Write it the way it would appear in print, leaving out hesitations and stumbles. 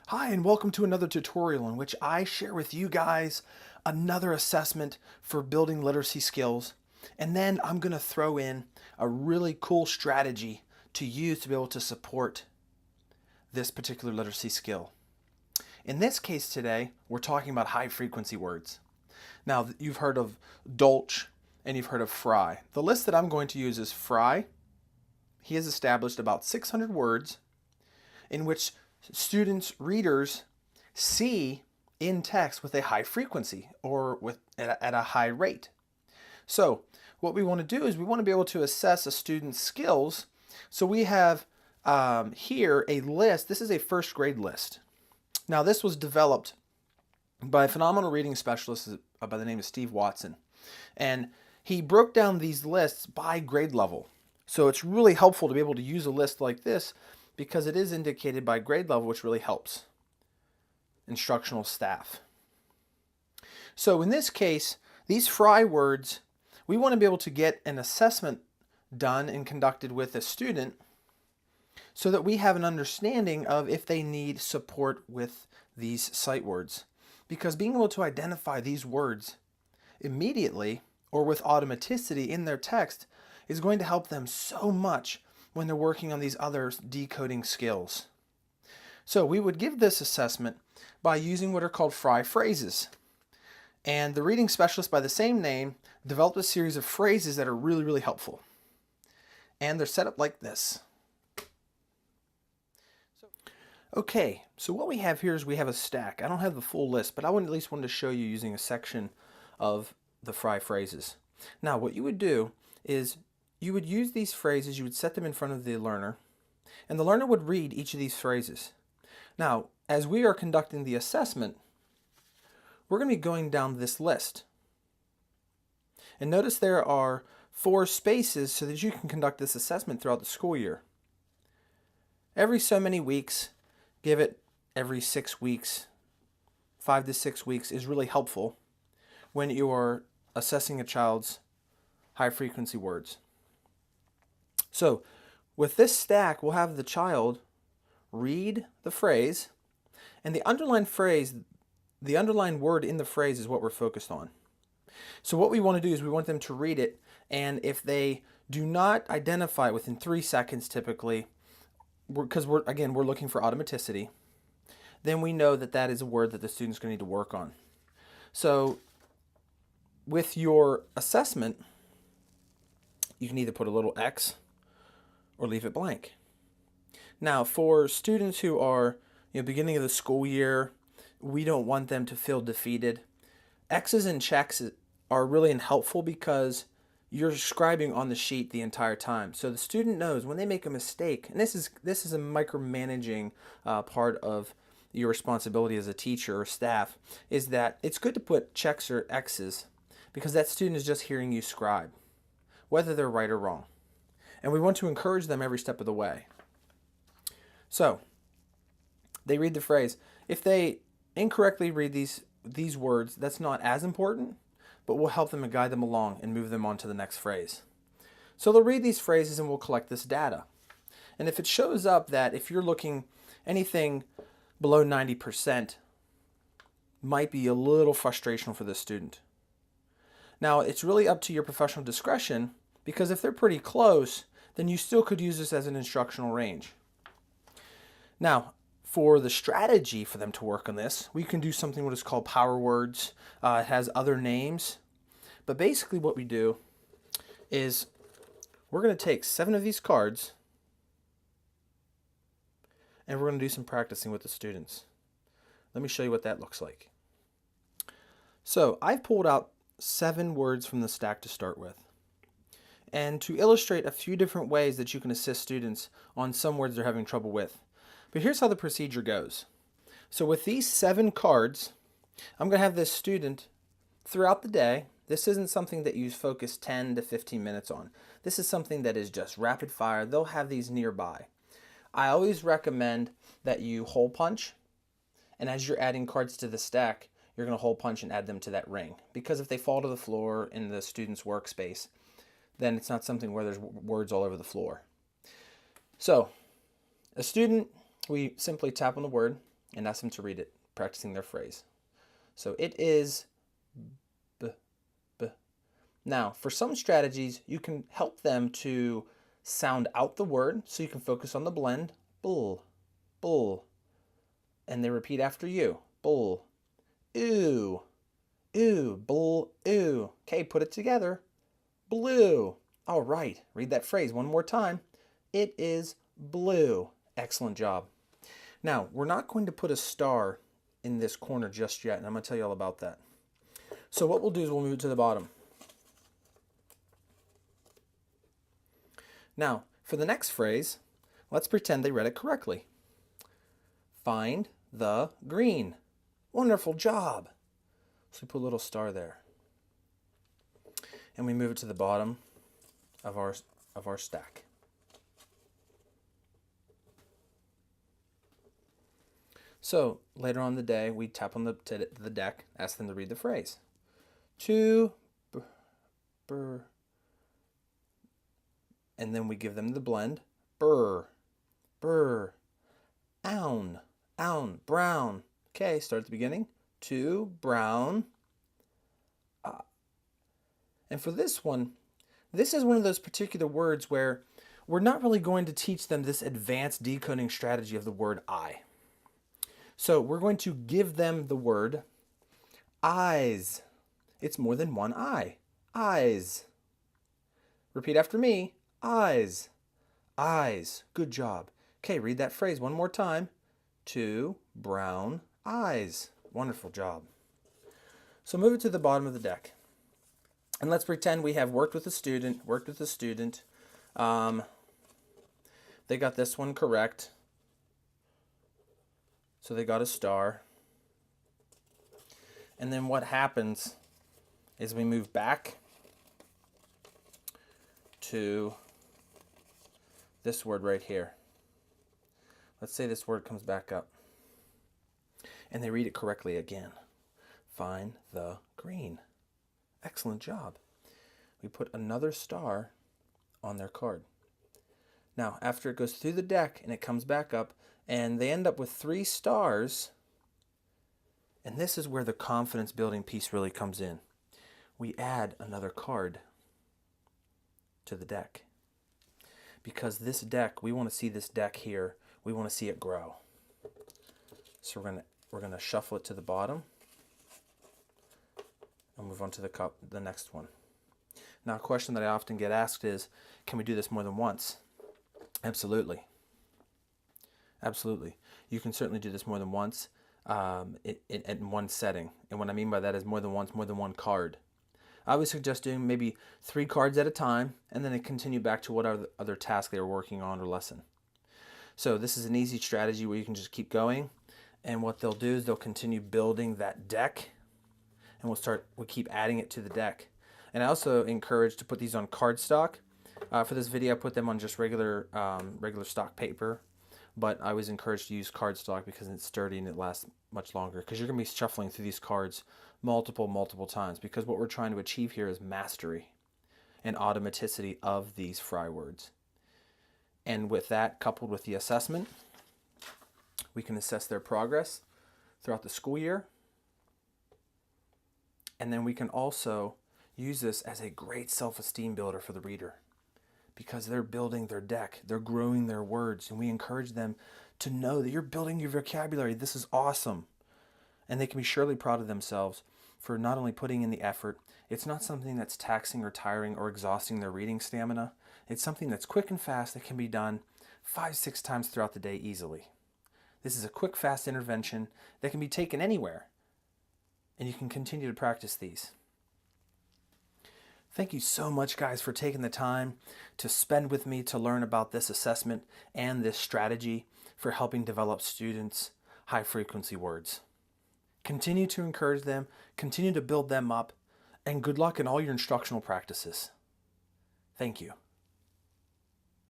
Hi, and welcome to another tutorial in which I share with you guys another assessment for building literacy skills. And then I'm going to throw in a really cool strategy to use to be able to support this particular literacy skill. In this case today, we're talking about high frequency words. Now, you've heard of Dolch and you've heard of Fry. The list that I'm going to use is Fry. He has established about 600 words in which students, readers, see in text with a high frequency or at a high rate. So what we want to do is we want to be able to assess a student's skills. So we have here a list. This is a first grade list. Now this was developed by a phenomenal reading specialist by the name of Steve Watson. And he broke down these lists by grade level. So it's really helpful to be able to use a list like this because it is indicated by grade level, which really helps instructional staff. So in this case, these Fry words, we want to be able to get an assessment done and conducted with a student so that we have an understanding of if they need support with these sight words. Because being able to identify these words immediately or with automaticity in their text is going to help them so much when they're working on these other decoding skills. So we would give this assessment by using what are called Fry phrases. And the reading specialist by the same name developed a series of phrases that are really, really helpful. And they're set up like this. Okay, so what we have here is we have a stack. I don't have the full list, but I at least wanted to show you using a section of the Fry phrases. Now what you would do is you would use these phrases, you would set them in front of the learner, and the learner would read each of these phrases. Now, as we are conducting the assessment, we're going to be going down this list. And notice there are 4 spaces so that you can conduct this assessment throughout the school year. Every so many weeks, give it every 6 weeks, 5 to 6 weeks is really helpful when you are assessing a child's high frequency words. So with this stack, we'll have the child read the phrase, and the underlined phrase, the underlined word in the phrase is what we're focused on. So what we want to do is we want them to read it, and if they do not identify it within 3 seconds typically, because we're looking for automaticity, then we know that that is a word that the student's going to need to work on. So with your assessment, you can either put a little X or leave it blank. Now, for students who are beginning of the school year, we don't want them to feel defeated. X's and checks are really unhelpful because you're scribing on the sheet the entire time. So the student knows when they make a mistake, and this is a micromanaging part of your responsibility as a teacher or staff, is that it's good to put checks or X's because that student is just hearing you scribe, whether they're right or wrong. And we want to encourage them every step of the way. So they read the phrase. If they incorrectly read these words, that's not as important, but we'll help them and guide them along and move them on to the next phrase. So they'll read these phrases and we'll collect this data. And if it shows up that if you're looking anything below 90%, might be a little frustrational for the student. Now, it's really up to your professional discretion because if they're pretty close, then you still could use this as an instructional range. Now, for the strategy for them to work on this, we can do something what is called power words. It has other names. But basically what we do is we're going to take 7 of these cards and we're going to do some practicing with the students. Let me show you what that looks like. So I've pulled out 7 words from the stack to start with. And to illustrate a few different ways that you can assist students on some words they're having trouble with. But here's how the procedure goes. So with these 7 cards, I'm going to have this student throughout the day. This isn't something that you focus 10 to 15 minutes on. This is something that is just rapid fire. They'll have these nearby. I always recommend that you hole punch, and as you're adding cards to the stack, you're going to hole punch and add them to that ring. Because if they fall to the floor in the student's workspace, then it's not something where there's words all over the floor. So, a student, we simply tap on the word, and ask them to read it, practicing their phrase. So it is b, b. Now, for some strategies, you can help them to sound out the word so you can focus on the blend. Bull, bull. And they repeat after you. Bull, ew, ew, bull, ew. Okay, put it together. Blue. All right, read that phrase one more time. It is blue. Excellent job. Now, we're not going to put a star in this corner just yet, and I'm going to tell you all about that. So what we'll do is we'll move it to the bottom. Now, for the next phrase, let's pretend they read it correctly. Find the green. Wonderful job. So we put a little star there. And we move it to the bottom of our stack. So later on in the day, we tap on the deck, ask them to read the phrase. To, burr, and then we give them the blend. Burr, burr, own, brown. Okay, start at the beginning. To, brown. And for this one, this is one of those particular words where we're not really going to teach them this advanced decoding strategy of the word I. So we're going to give them the word eyes. It's more than one eye. Eyes. Repeat after me. Eyes. Eyes. Good job. Okay, read that phrase one more time. To brown eyes. Wonderful job. So move it to the bottom of the deck. And let's pretend we have worked with a student. They got this one correct. So they got a star. And then what happens is we move back to this word right here. Let's say this word comes back up. And they read it correctly again. Find the green. Excellent job. We put another star on their card. Now, after it goes through the deck and it comes back up, and they end up with 3 stars, and this is where the confidence building piece really comes in. We add another card to the deck. Because this deck, we want to see this deck here, we want to see it grow. So we're gonna shuffle it to the bottom and move on to the next one. Now, a question that I often get asked is, can we do this more than once? Absolutely. Absolutely. You can certainly do this more than once in one setting. And what I mean by that is more than once, more than one card. I would suggest doing maybe 3 cards at a time, and then continue back to whatever other task they were working on or lesson. So this is an easy strategy where you can just keep going. And what they'll do is they'll continue building that deck, and we'll keep adding it to the deck. And I also encourage to put these on cardstock. For this video, I put them on just regular stock paper, but I was encouraged to use cardstock because it's sturdy and it lasts much longer, because you're going to be shuffling through these cards multiple times, because what we're trying to achieve here is mastery and automaticity of these fry words. And with that, coupled with the assessment, we can assess their progress throughout the school year. And then we can also use this as a great self-esteem builder for the reader, because they're building their deck, they're growing their words, and we encourage them to know that you're building your vocabulary. This is awesome. And they can be surely proud of themselves for not only putting in the effort. It's not something that's taxing or tiring or exhausting their reading stamina. It's something that's quick and fast that can be done 5-6 times throughout the day easily. This is a quick, fast intervention that can be taken anywhere, and you can continue to practice these. Thank you so much, guys, for taking the time to spend with me to learn about this assessment and this strategy for helping develop students' high-frequency words. Continue to encourage them, continue to build them up, and good luck in all your instructional practices. Thank you.